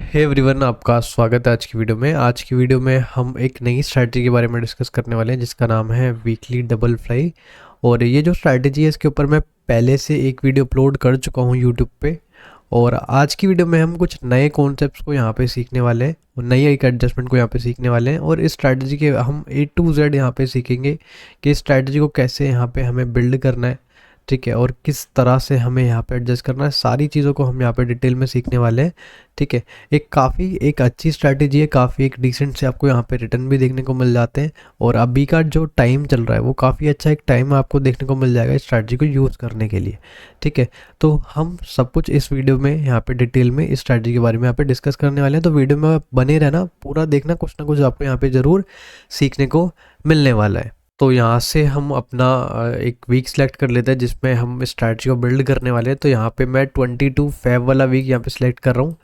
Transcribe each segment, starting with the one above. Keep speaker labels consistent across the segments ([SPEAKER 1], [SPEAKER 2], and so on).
[SPEAKER 1] Hey everyone, आपका स्वागत है आज की वीडियो में हम एक नई स्ट्रैटेजी के बारे में डिस्कस करने वाले हैं जिसका नाम है वीकली डबल फ्लाई। और ये जो स्ट्रैटेजी है इसके ऊपर मैं पहले से एक वीडियो अपलोड कर चुका हूँ यूट्यूब पे। और आज की वीडियो में हम कुछ नए कॉन्सेप्ट्स को यहाँ पे सीखने वाले हैं और नई एक एडजस्टमेंट को यहाँ पे सीखने वाले हैं। और इस स्ट्रैटेजी के हम A to Z यहाँ पे सीखेंगे कि इस स्ट्रैटेजी को कैसे यहाँ पे हमें बिल्ड करना है, ठीक है, और किस तरह से हमें यहाँ पे एडजस्ट करना है। सारी चीज़ों को हम यहाँ पे डिटेल में सीखने वाले हैं, ठीक है। एक अच्छी स्ट्रैटेजी है, काफ़ी एक डिसेंट से आपको यहाँ पे रिटर्न भी देखने को मिल जाते हैं। और अभी का जो टाइम चल रहा है वो काफ़ी अच्छा एक टाइम आपको देखने को मिल जाएगा इस स्ट्रैटेजी को यूज़ करने के लिए, ठीक है। तो हम सब कुछ इस वीडियो में यहाँ पे डिटेल में इस स्ट्रैटेजी के बारे में यहाँ पे डिस्कस करने वाले हैं। तो वीडियो में बने रहना, पूरा देखना, कुछ ना कुछ आपको यहाँ पे ज़रूर सीखने को मिलने वाला है। तो यहाँ से हम अपना एक वीक सेलेक्ट कर लेते हैं जिसमें हम स्ट्रैटेजी को बिल्ड करने वाले हैं। तो यहाँ पे मैं 22 फेब वाला वीक यहाँ पे सिलेक्ट कर रहा हूँ।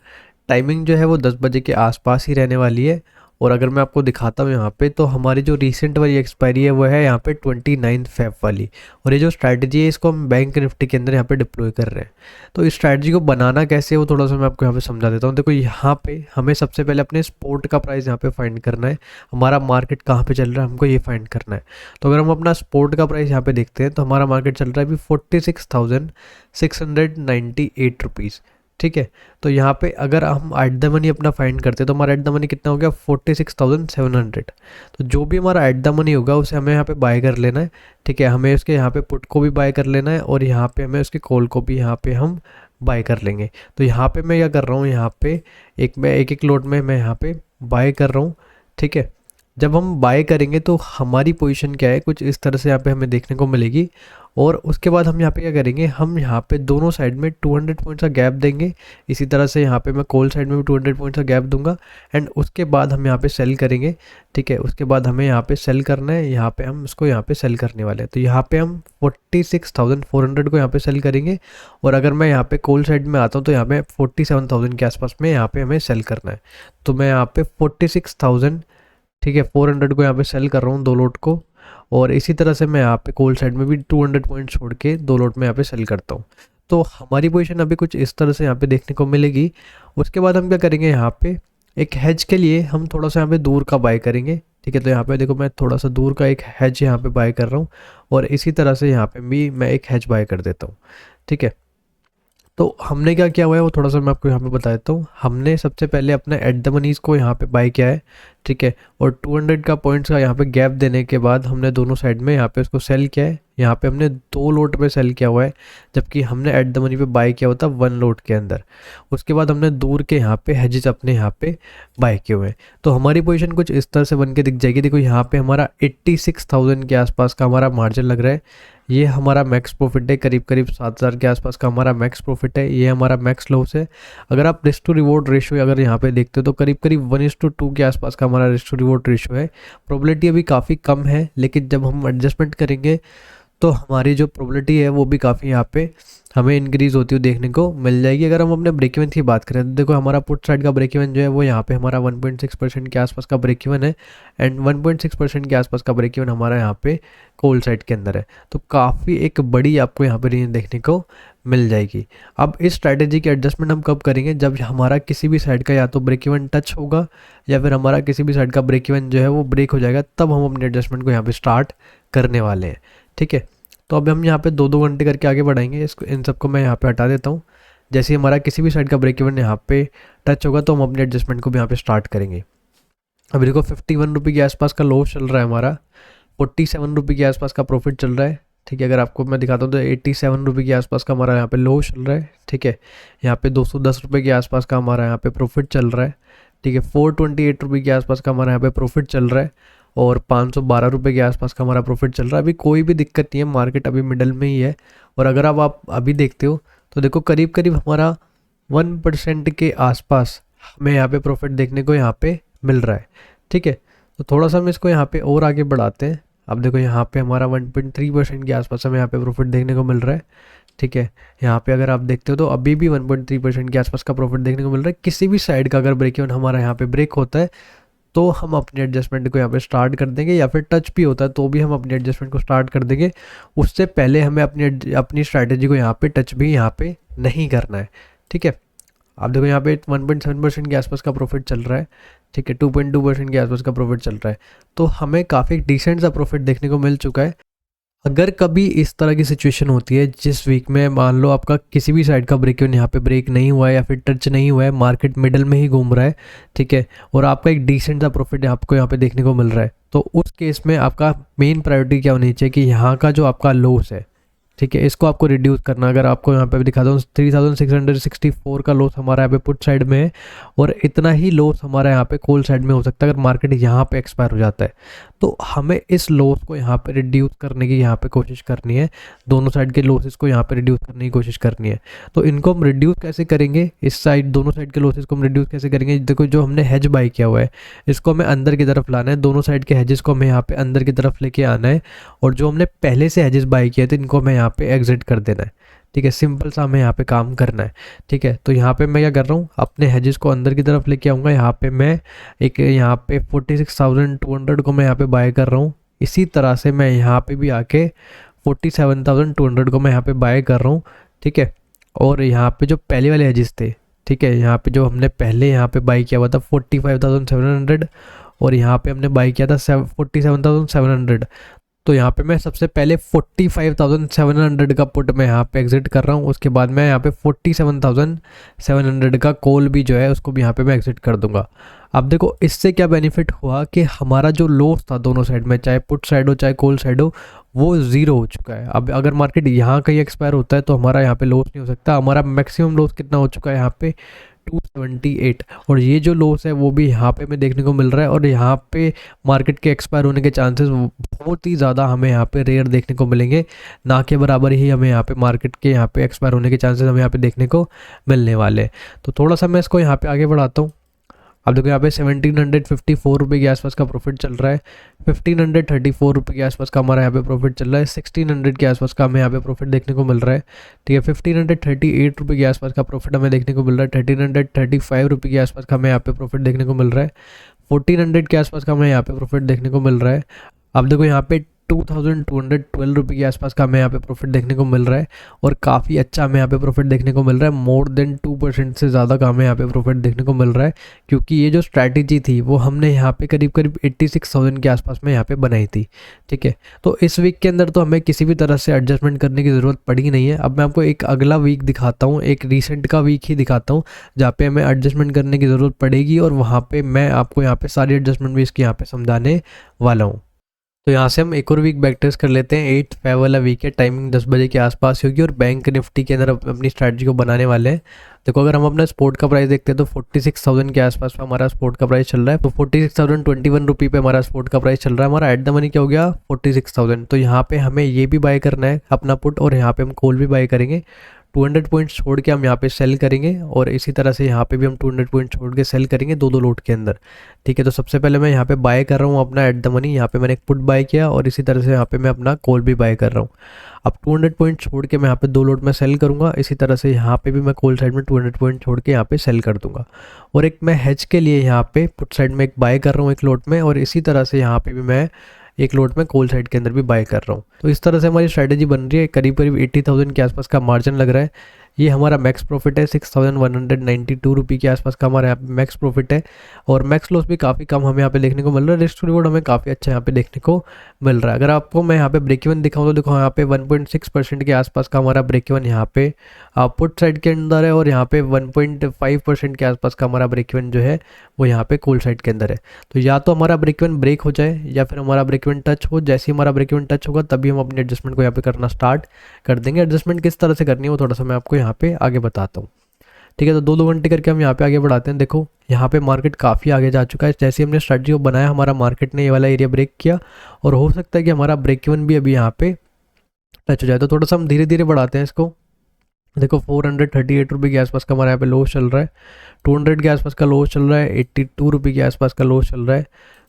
[SPEAKER 1] टाइमिंग जो है वो 10 बजे के आसपास ही रहने वाली है। और अगर मैं आपको दिखाता हूँ यहाँ पे, तो हमारी जो रिसेंट वाली एक्सपायरी है वो है यहाँ पे 29 फेब वाली। और ये जो स्ट्रैटेजी है इसको हम बैंक निफ्टी के अंदर यहाँ पे डिप्लॉय कर रहे हैं। तो इस स्ट्रैटेजी को बनाना कैसे है वो थोड़ा सा मैं आपको यहाँ पे समझा देता हूँ। देखो, यहाँ पे हमें सबसे पहले अपने स्पोर्ट का प्राइस यहाँ पे फाइंड करना है। हमारा मार्केट कहाँ पे चल रहा है हमको ये फाइंड करना है। तो अगर हम अपना स्पोर्ट का प्राइस यहाँ पे देखते हैं तो हमारा मार्केट चल रहा है अभी 46,698 रुपीज़, ठीक है। तो यहाँ पे अगर हम एट द मनी अपना फाइंड करते हैं तो हमारा एट द मनी कितना हो गया 46,700। तो जो भी हमारा एट द मनी होगा उसे हमें यहाँ पे बाय कर लेना है, ठीक है। हमें उसके यहाँ पे पुट को भी बाय कर लेना है और यहाँ पे हमें उसके कॉल को भी यहाँ पे हम बाय कर लेंगे। तो यहाँ पे मैं क्या कर रहा हूँ, यहाँ पे एक लोट में मैं यहाँ पे बाय कर रहा हूँ, ठीक है। जब हम बाय करेंगे तो हमारी पोजीशन क्या है, कुछ इस तरह से यहाँ पे हमें देखने को मिलेगी। और उसके बाद हम यहाँ पे क्या करेंगे, हम यहाँ पे दोनों साइड में 200 पॉइंट्स का गैप देंगे। इसी तरह से यहाँ पे मैं कॉल साइड में भी 200 पॉइंट्स का गैप दूंगा। एंड उसके बाद हम यहाँ पे सेल करेंगे, ठीक है। उसके बाद हमें यहाँ पे सेल करना है, यहाँ पे हम इसको यहाँ पे सेल करने वाले हैं। तो यहाँ पे हम 46,400 को यहाँ पे सेल करेंगे। और अगर मैं यहाँ पे कॉल साइड में आता हूँ तो यहाँ पे 47,000 के आसपास में यहाँ पे हमें सेल करना है। तो मैं यहाँ पे 46,000, ठीक है, 400 को यहाँ पे सेल कर रहा हूँ दो लोट को। और इसी तरह से मैं यहाँ पे कॉल साइड में भी 200 पॉइंट छोड़ के दो लोट में यहाँ पे सेल करता हूँ। तो हमारी पोजीशन अभी कुछ इस तरह से यहाँ पे देखने को मिलेगी। उसके बाद हम क्या करेंगे, यहाँ पे एक हैज के लिए हम थोड़ा सा यहाँ पे दूर का बाय करेंगे, ठीक है। तो यहाँ पे देखो, मैं थोड़ा सा दूर का एक हैज यहाँ पे बाय कर रहा हूँ और इसी तरह से यहाँ पे भी मैं एक हैज बाय कर देता हूँ, ठीक है। तो हमने क्या किया हुआ है वो थोड़ा सा मैं आपको यहाँ पे बता देता हूँ। हमने सबसे पहले अपने एट द मनीज को यहाँ पे बाय किया है, ठीक है। और 200 का पॉइंट्स का यहाँ पे गैप देने के बाद हमने दोनों साइड में यहाँ पे उसको सेल किया है। यहाँ पे हमने दो लोट पे सेल किया हुआ है, जबकि हमने एट द मनी पे बाय किया हुआ था वन लोट के अंदर। उसके बाद हमने दूर के यहाँ पे हेजेस अपने यहाँ पे बाय किए हुए हैं। तो हमारी पोजीशन कुछ इस तरह से बन के दिख जाएगी। देखो, यहाँ पे हमारा 86,000 के आसपास का हमारा मार्जिन लग रहा है। ये हमारा मैक्स प्रॉफिट है, करीब करीब 7,000 के आसपास का हमारा मैक्स प्रॉफिट है। ये हमारा मैक्स लॉस है। अगर आप रिस्क टू रिवॉर्ड रेशियो अगर यहाँ पे देखते हो तो करीब करीब 1:2 के आसपास का हमारा रिस्क टू रिवॉर्ड रेशियो है। प्रोबेबिलिटी अभी काफ़ी कम है, लेकिन जब हम एडजस्टमेंट करेंगे तो हमारी जो प्रोबेबिलिटी है वो भी काफ़ी यहाँ पे हमें इंक्रीज़ होती हुई देखने को मिल जाएगी। अगर हम अपने ब्रेक इवन की बात करें तो देखो, हमारा पुट साइड का ब्रेक इवन जो है वो यहाँ पे हमारा 1.6% के आसपास का ब्रेक इवन है। एंड 1.6% के आसपास का ब्रेक इवन हमारा यहाँ पे कॉल साइड के अंदर है। तो काफ़ी एक बड़ी आपको यहाँ पे रेंज देखने को मिल जाएगी। अब इस स्ट्रैटेजी की एडजस्टमेंट हम कब करेंगे, जब हमारा किसी भी साइड का या तो ब्रेक इवन टच होगा या फिर हमारा किसी भी साइड का ब्रेक इवन जो है वो ब्रेक हो जाएगा, तब हम अपने एडजस्टमेंट को यहाँ पे स्टार्ट करने वाले हैं, ठीक है। तो अब हम यहाँ पे 2-2 घंटे करके आगे बढ़ाएंगे। इसको इन सबको मैं यहाँ पे हटा देता हूँ। जैसे ही हमारा किसी भी साइड का ब्रेक इवन यहाँ पे टच होगा तो हम अपने एडजस्टमेंट को भी यहाँ पे स्टार्ट करेंगे। अभी देखो, 51 रुपये के आसपास का लॉस चल रहा है हमारा, 47 रुपये के आसपास का प्रॉफिट चल रहा है, ठीक है। अगर आपको मैं दिखाता हूँ तो 87 रुपये के आसपास का हमारा यहाँ पे लॉस चल रहा है, ठीक है। यहाँ पे 210 रुपये के आसपास का हमारा यहाँ पे प्रॉफिट चल रहा है, ठीक है। 428 रुपये के आसपास का हमारा यहाँ पे प्रॉफिट चल रहा है और 512 रुपये के आसपास का हमारा प्रॉफिट चल रहा है। अभी कोई भी दिक्कत नहीं है, मार्केट अभी मिडल में ही है। और अगर आप अभी देखते हो तो देखो, करीब करीब हमारा 1% के आसपास हमें यहाँ पे प्रॉफिट देखने को यहाँ पे मिल रहा है, ठीक है। तो थोड़ा सा हम इसको यहाँ पे और आगे बढ़ाते हैं। अब देखो, यहाँ पे हमारा 1.3% के आसपास हमें यहाँ पे प्रॉफिट देखने को मिल रहा है, ठीक है। यहाँ पे अगर आप देखते हो तो अभी भी 1.3% के आसपास का प्रॉफिट देखने को मिल रहा है। किसी भी साइड का अगर ब्रेक इवन हमारा यहाँ पे ब्रेक होता है तो हम अपने एडजस्टमेंट को यहाँ पे स्टार्ट कर देंगे, या फिर टच भी होता है तो भी हम अपने एडजस्टमेंट को स्टार्ट कर देंगे। उससे पहले हमें अपनी स्ट्रैटेजी को यहाँ पे टच भी यहाँ पे नहीं करना है, ठीक है। आप देखो यहाँ पे 1.7% के आसपास का प्रॉफिट चल रहा है, ठीक है, 2.2% के आसपास का प्रॉफिट चल रहा है। तो हमें काफ़ी डिसेंट सा प्रॉफिट देखने को मिल चुका है। अगर कभी इस तरह की सिचुएशन होती है जिस वीक में मान लो आपका किसी भी साइड का ब्रेक इवन यहाँ पे ब्रेक नहीं हुआ है या फिर टच नहीं हुआ है, मार्केट मिडल में ही घूम रहा है, ठीक है, और आपका एक डिसेंट सा प्रॉफिट आपको यहाँ पे देखने को मिल रहा है, तो उस केस में आपका मेन प्रायोरिटी क्या होनी चाहिए कि यहाँ का जो आपका लॉस है, ठीक है, इसको आपको रिड्यूस करना। अगर आपको यहाँ पे भी दिखाता हूँ 3664 का लॉस हमारा यहाँ पे पुट साइड में है, और इतना ही लॉस हमारा यहाँ पे कॉल साइड में हो सकता है अगर मार्केट यहाँ पे एक्सपायर हो जाता है। तो हमें इस लॉस को यहाँ पे रिड्यूस करने की यहाँ पे कोशिश करनी है, दोनों साइड के लॉसेस को यहाँ पे रिड्यूस करने की कोशिश करनी है। तो इनको हम रिड्यूस कैसे करेंगे, इस साइड दोनों साइड के लॉसेस को हम रिड्यूस कैसे करेंगे, देखो जो हमने हेज बाई किया हुआ है इसको हमें अंदर की तरफ लाना है, दोनों साइड के हेजेस को हमें यहाँ पे अंदर की तरफ लेके आना है, और जो हमने पहले से हेजेस बाई किए थे इनको हमें यहाँ पे एग्जिट कर देना है, ठीक है, सिंपल सा हमें यहाँ पे काम करना है, ठीक है। तो यहाँ पे मैं क्या कर रहा हूँ, अपने हेजेस को अंदर की तरफ लेके आऊँगा, यहाँ पे मैं एक यहाँ पे 46,200 को मैं यहाँ पे बाय कर रहा हूँ। इसी तरह से मैं यहाँ पे भी आके 47,200 को मैं यहाँ पे बाय कर रहा हूँ, ठीक है। और यहाँ पे जो पहले वाले हेजेस थे, ठीक है, यहाँ पे जो हमने पहले यहाँ पे बाई किया हुआ था 45,700, और यहाँ पे हमने बाई किया था 47,700, तो यहाँ पे मैं सबसे पहले 45,700 का पुट मैं यहाँ पे एग्जिट कर रहा हूँ, उसके बाद मैं यहाँ पे 47,700 का कॉल भी जो है उसको भी यहाँ पे मैं एग्जिट कर दूंगा। अब देखो इससे क्या बेनिफिट हुआ कि हमारा जो लॉस था दोनों साइड में, चाहे पुट साइड हो चाहे कॉल साइड हो, वो ज़ीरो हो चुका है। अब अगर मार्केट यहाँ कहीं एक्सपायर होता है तो हमारा यहाँ पे लॉस नहीं हो सकता। हमारा मैक्सिमम लॉस कितना हो चुका है यहाँ पे 278, और ये जो लॉस है वो भी यहाँ पे हमें देखने को मिल रहा है, और यहाँ पे मार्केट के एक्सपायर होने के चांसेस बहुत ही ज़्यादा हमें यहाँ पे रेयर देखने को मिलेंगे, ना के बराबर ही हमें यहाँ पे मार्केट के यहाँ पे एक्सपायर होने के चांसेस हमें यहाँ पे देखने को मिलने वाले हैं। तो थोड़ा सा मैं इसको यहाँ पे आगे बढ़ाता हूँ। अब देखो यहाँ पे 1754 रुपये के आसपास का प्रॉफिट चल रहा है, 1534 रुपये के आसपास का हमारा यहाँ पे प्रॉफिट चल रहा है, 1600 के आसपास का हमें यहाँ पे प्रॉफिट देखने को मिल रहा है, ठीक है, 1538 रुपये के आसपास का प्रॉफिट हमें देखने को मिल रहा है, 1335 रुपये के आसपास का हमें यहाँ पे प्रॉफिट देखने को मिल रहा है, 1400 के आसपास का हमें यहाँ पे प्रॉफिट देखने को मिल रहा है। अब देखो यहाँ पे 2212 रुपये के आसपास का हमें यहाँ पे प्रॉफिट देखने को मिल रहा है, और काफ़ी अच्छा हमें यहाँ पे प्रॉफिट देखने को मिल रहा है, मोर देन 2% से ज़्यादा का हमें यहाँ पे प्रॉफिट देखने को मिल रहा है, क्योंकि ये जो स्ट्रैटेजी थी वो हमने यहाँ पे करीब करीब 86,000 के आसपास में यहाँ पे बनाई थी, ठीक है। तो इस वीक के अंदर तो हमें किसी भी तरह से एडजस्टमेंट करने की ज़रूरत पड़ी नहीं है। अब मैं आपको एक अगला वीक दिखाता हूँ, एक रिसेंट का वीक ही दिखाता हूँ जहाँ पे हमें एडजस्टमेंट करने की ज़रूरत पड़ेगी, और वहाँ पर मैं आपको यहाँ पर सारी एडजस्टमेंट भी इसकी यहाँ पर समझाने वाला हूँ। तो यहाँ से हम एक और वीक बैक टेस्ट कर लेते हैं। 8 फेब वाला वीक है, टाइमिंग 10 बजे के आसपास होगी, और बैंक निफ्टी के अंदर अपनी स्ट्रैटेजी को बनाने वाले हैं। देखो अगर हम अपना स्पोर्ट का प्राइस देखते हैं तो 46,000 के आसपास में हमारा स्पोर्ट का प्राइस चल रहा है, तो 46,021 रुपये पे हमारा स्पोर्ट का प्राइस चल रहा है। हमारा एट द मनी क्या हो गया 46,000। तो यहाँ पे हमें ये भी बाय करना है अपना पुट, और यहाँ पे हम कॉल भी बाय करेंगे। 200 पॉइंट्स छोड़ के हम यहाँ पे सेल करेंगे, और इसी तरह से यहाँ पे भी हम 200 पॉइंट छोड़ के सेल करेंगे दो लोट के अंदर, ठीक है। तो सबसे पहले मैं यहाँ पे बाय कर रहा हूँ अपना एट द मनी, यहाँ पे मैंने एक पुट बाय किया, और इसी तरह से यहाँ पे मैं अपना कॉल भी बाय कर रहा हूँ। अब 200 पॉइंट छोड़ के मैं यहाँ पे दो लोट में सेल करूँगा, इसी तरह से यहाँ पे भी मैं कॉल साइड में 200 पॉइंट छोड़ के यहाँ पे सेल कर दूँगा, और एक मैं हेज के लिए यहाँ पे पुट साइड में एक बाय कर रहा हूँ एक लोट में, और इसी तरह से यहाँ पे भी मैं एक लोट में कॉल साइड के अंदर भी बाय कर रहा हूँ। तो इस तरह से हमारी स्ट्रैटेजी बन रही है। करीब करीब 80,000 के आसपास का मार्जिन लग रहा है। ये हमारा मैक्स प्रॉफिट है, 6,192 रुपये के आसपास का हमारा यहाँ पे मैक्स प्रॉफिट है, और मैक्स लॉस भी काफ़ी कम हमें यहाँ पे देखने को मिल रहा है। रिस्क रिवॉर्ड हमें काफ़ी अच्छा यहाँ पे देखने को मिल रहा है। अगर आपको मैं यहाँ पे ब्रेक इवन दिखाऊँ तो देखो यहाँ पे 1.6% के आसपास का हमारा ब्रेक इवन यहाँ पे पुट साइड के अंदर है, और यहाँ पे 1.5% के आसपास का हमारा ब्रेक इवन जो है वो यहाँ पे कॉल साइड के अंदर है। तो या तो हमारा ब्रेक इवन ब्रेक हो जाए या फिर हमारा ब्रेक इवन टच हो। जैसे ही हमारा ब्रेक इवन टच होगा तभी हम अपने एडजस्टमेंट को यहाँ पे करना स्टार्ट कर देंगे। एडजस्टमेंट किस तरह से करनी है वो थोड़ा सा मैं आपको यहाँ पे आगे बताता हूँ, ठीक है। तो दो घंटे करके हम यहाँ पे आगे बढ़ाते हैं। देखो यहाँ पे मार्केट काफ़ी आगे जा चुका है। जैसे हमने स्ट्रेटजी को बनाया हमारा मार्केट ने ये वाला एरिया ब्रेक किया, और हो सकता है कि हमारा ब्रेक इवन भी अभी यहाँ पे टच हो जाए। तो थोड़ा सा हम धीरे धीरे बढ़ाते हैं इसको। देखो 438 रुपये के आसपास का हमारा यहाँ पे लॉस चल रहा है, 200 के आसपास का लॉस चल रहा है, 82 रुपये के आसपास का लॉस चल रहा है,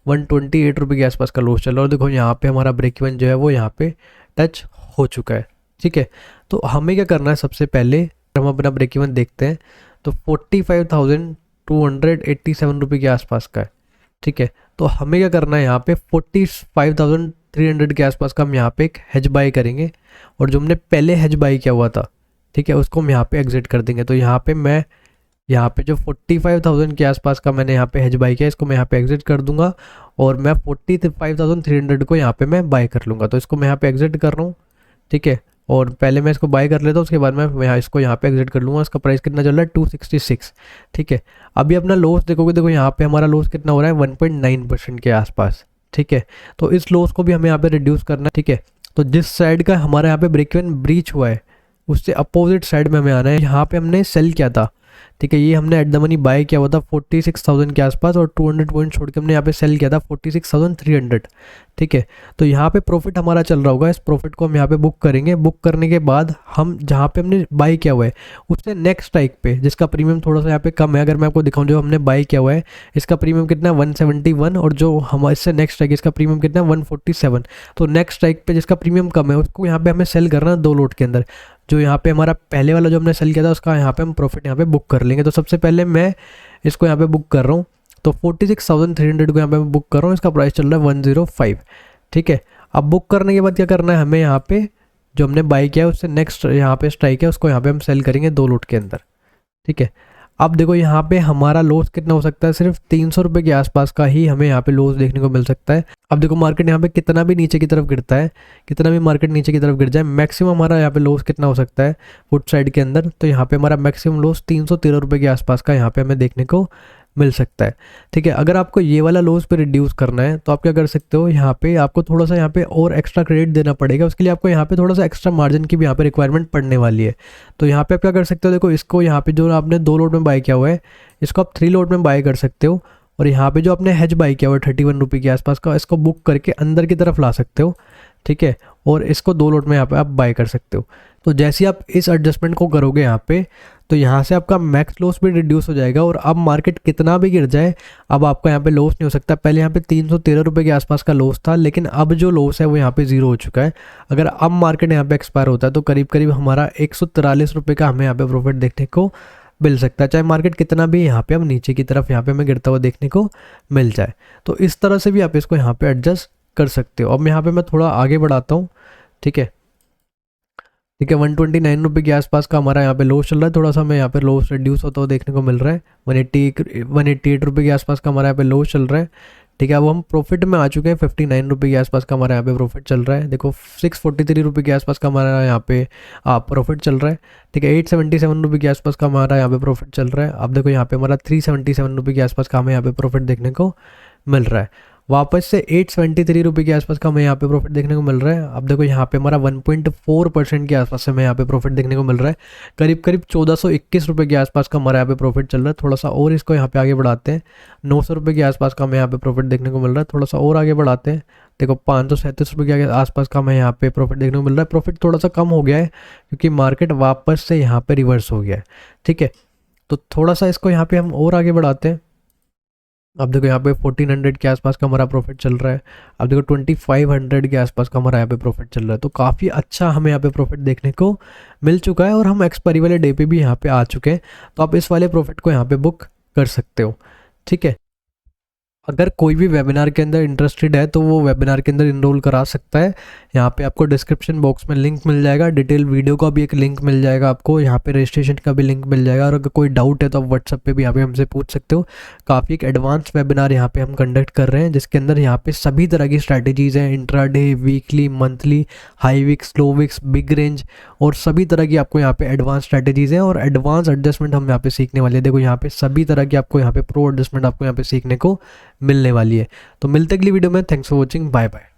[SPEAKER 1] 128 रुपये के आसपास का लॉस चल रहा है। और देखो यहाँ पे हमारा ब्रेक इवन जो है वो यहाँ पे टच हो चुका है, ठीक है। तो हमें क्या करना है, सबसे पहले हम अपना ब्रेक इवन देखते हैं तो 45,287 रुपये के आसपास का है, ठीक है। तो हमें क्या करना है, यहाँ पे 45,300 के आसपास का हम यहाँ पे एक हेज बाई करेंगे, और जो हमने पहले हेज बाई किया हुआ था, ठीक है, उसको हम यहाँ पे एग्जिट कर देंगे। तो यहाँ पे मैं यहाँ पे जो 45,000 के आसपास का मैंने यहाँ पे हेज बाई किया, इसको मैं यहाँ पे एग्जिट कर दूंगा और मैं 45,300 को यहाँ पे मैं बाय कर लूँगा। तो इसको मैं यहाँ पे एग्जिट कर रहा हूँ, ठीक है। और पहले मैं इसको बाय कर लेता हूँ, उसके बाद मैं इसको यहाँ पे एग्जिट कर लूँगा। इसका प्राइस कितना चल रहा है 266, ठीक है। अभी अपना लॉस देखोगे, देखो यहाँ पे हमारा लॉस कितना हो रहा है 1.9% के आसपास, ठीक है। तो इस लॉस को भी हमें यहाँ पे रिड्यूस करना है, ठीक है। तो जिस साइड का हमारा यहाँ पे ब्रेक इवन ब्रीच हुआ है उससे अपोजिट साइड में हमें आना है। यहाँ पे हमने सेल किया था, ठीक है। ये हमने एट द मनी बाय किया हुआ था 46,000 के आसपास और 200 पॉइंट छोड़ के हमने यहाँ पे सेल किया था 46,300, ठीक है। तो यहाँ पे प्रॉफिट हमारा चल रहा होगा, इस प्रॉफिट को हम यहाँ पे बुक करेंगे। बुक करने के बाद हम जहाँ पे हमने बाय किया हुआ है उससे नेक्स्ट स्ट्राइक पे, जिसका प्रीमियम थोड़ा सा यहाँ पे कम है, अगर मैं आपको दिखाऊँ जो हमने बाय किया हुआ है इसका प्रीमियम कितना है 171 और जो हमारे इससे नेक्स्ट स्ट्राइक इसका प्रीमियम कितना है 147। तो नेक्स्ट स्ट्राइक पे जिसका प्रीमियम कम है उसको यहाँ पे हमें सेल करना है 2 लोट के अंदर। जो यहाँ पे हमारा पहले वाला जो हमने सेल किया था उसका यहाँ पे हम प्रॉफिट यहाँ पे बुक कर लेंगे। तो सबसे पहले मैं इसको यहाँ पे बुक कर रहा हूँ, तो 46,300 को यहाँ पे मैं बुक कर रहा हूँ। इसका प्राइस चल रहा है 105, ठीक है। अब बुक करने के बाद क्या करना है, हमें यहाँ पे जो हमने बाई किया है उससे नेक्स्ट यहाँ पे स्ट्राइक है उसको यहाँ पे हम सेल करेंगे 2 लोट के अंदर, ठीक है। अब देखो यहाँ पे हमारा लॉस कितना हो सकता है, सिर्फ 300 रुपये के आसपास का ही हमें यहाँ पे लॉस देखने को मिल सकता है। अब देखो मार्केट यहाँ पे कितना भी नीचे की तरफ गिरता है, कितना भी मार्केट नीचे की तरफ गिर जाए, मैक्सिमम हमारा यहाँ पे लॉस कितना हो सकता है पुट साइड के अंदर, तो यहाँ पे हमारा मैक्सिमम लॉस 313 रुपये के आसपास का यहाँ पे हमें देखने को मिल सकता है, ठीक है। अगर आपको ये वाला लॉस पे रिड्यूस करना है तो आप क्या कर सकते हो, यहाँ पे आपको थोड़ा सा यहाँ पे और एक्स्ट्रा क्रेडिट देना पड़ेगा। उसके लिए आपको यहाँ पे थोड़ा सा एक्स्ट्रा मार्जिन की भी यहाँ पे रिक्वायरमेंट पड़ने वाली है। तो यहाँ पे आप क्या कर सकते हो, देखो इसको यहाँ पे जो आपने 2 लोट में बाय किया हुआ है इसको आप 3 लोट में बाय कर सकते हो। और यहाँ पे जो आपने हेज बाई किया हुआ है 31 रुपये के आसपास का, इसको बुक करके अंदर की तरफ ला सकते हो, ठीक है। और इसको 2 लोट में यहाँ पे आप बाय कर सकते हो। तो जैसे आप इस एडजस्टमेंट को करोगे यहाँ पे, तो यहाँ से आपका मैक्स लॉस भी रिड्यूस हो जाएगा। और अब मार्केट कितना भी गिर जाए अब आपका यहाँ पे लॉस नहीं हो सकता। पहले यहाँ पे 313 रुपये के आसपास का लॉस था, लेकिन अब जो लॉस है वो यहाँ पे 0 हो चुका है। अगर अब मार्केट यहाँ पे एक्सपायर होता है तो करीब करीब हमारा 143 रुपये का हमें यहाँ पे प्रॉफिट देखने को मिल सकता है, चाहे मार्केट कितना भी यहाँ पे हम नीचे की तरफ यहाँ पे हमें गिरता हुआ देखने को मिल जाए। तो इस तरह से भी आप इसको यहाँ पे एडजस्ट कर सकते हो। अब यहाँ पे मैं थोड़ा आगे बढ़ाता हूँ, ठीक है, ठीक है। 129 रुपये के आसपास का हमारा यहाँ पे लॉस चल रहा है, थोड़ा सा हमें यहाँ पे लॉस रिड्यूस होता हुआ देखने को मिल रहा है। 188 रुपये के आसपास का हमारा यहाँ पे लॉस चल रहा है, ठीक है। अब हम प्रॉफिट में आ चुके हैं, 59 रुपये के आसपास का हमारा यहाँ पे प्रॉफिट चल रहा है। देखो 643 रुपये के आसपास का हमारा यहाँ पे प्रॉफिट चल रहा है, ठीक है। 877 रुपये के आसपास का हमारा यहाँ पे प्रॉफिट चल रहा है। अब देखो यहाँ पे हमारा 377 रुपये के आसपास का हमें यहाँ पे प्रॉफिट देखने को मिल रहा है। वापस से 873 रुपये के आसपास का हमें यहाँ पे प्रॉफिट देखने को मिल रहा है। अब देखो यहाँ पे हमारा 1.4% के आसपास से हमें यहाँ पे प्रॉफिट देखने को मिल रहा है। करीब करीब 1421 रुपये के आसपास का हमारा यहाँ पे प्रॉफिट चल रहा है। थोड़ा सा और इसको यहाँ पे आगे बढ़ाते हैं, 900 रुपये के आसपास का हमें यहाँ पे प्रॉफिट देखने को मिल रहा है। थोड़ा सा और आगे बढ़ाते हैं, देखो 537 रुपये के आसपास का हमें यहाँ पे प्रॉफिट देखने को मिल रहा है। प्रॉफिट थोड़ा सा कम हो गया है क्योंकि मार्केट वापस से यहाँ पे रिवर्स हो गया है, ठीक है। तो थोड़ा सा इसको यहाँ पे हम और आगे बढ़ाते हैं। अब देखो यहाँ पे 1400 के आसपास का हमारा प्रॉफिट चल रहा है। अब देखो 2500 के आसपास का हमारा यहाँ पे प्रॉफिट चल रहा है। तो काफ़ी अच्छा हमें यहाँ पे प्रॉफिट देखने को मिल चुका है और हम एक्सपायरी वाले डे पे भी यहाँ पे आ चुके हैं। तो आप इस वाले प्रॉफिट को यहाँ पे बुक कर सकते हो, ठीक है। अगर कोई भी वेबिनार के अंदर इंटरेस्टेड है तो वो वेबिनार के अंदर इनरोल करा सकता है। यहाँ पे आपको डिस्क्रिप्शन बॉक्स में लिंक मिल जाएगा, डिटेल वीडियो का भी एक लिंक मिल जाएगा आपको, यहाँ पे रजिस्ट्रेशन का भी लिंक मिल जाएगा। और अगर कोई डाउट है तो आप व्हाट्सएप पे भी यहाँ पे हमसे पूछ सकते हो। काफ़ी एक एडवांस वेबिनार यहाँ पे हम कंडक्ट कर रहे हैं जिसके अंदर यहाँ पे सभी तरह की स्ट्रैटेजीज़ हैं, intraday, weekly, monthly, high wicks, low wicks, big range और सभी तरह की आपको यहाँ पे एडवांस स्ट्रैटेजीज़ हैं और एडवांस एडजस्टमेंट हम यहाँ पे सीखने वाले हैं। देखो यहाँ पे सभी तरह की आपको यहाँ पे प्रो एडजस्टमेंट आपको यहाँ पे सीखने को मिलने वाली है। तो मिलते अगली वीडियो में, thanks for watching, bye bye.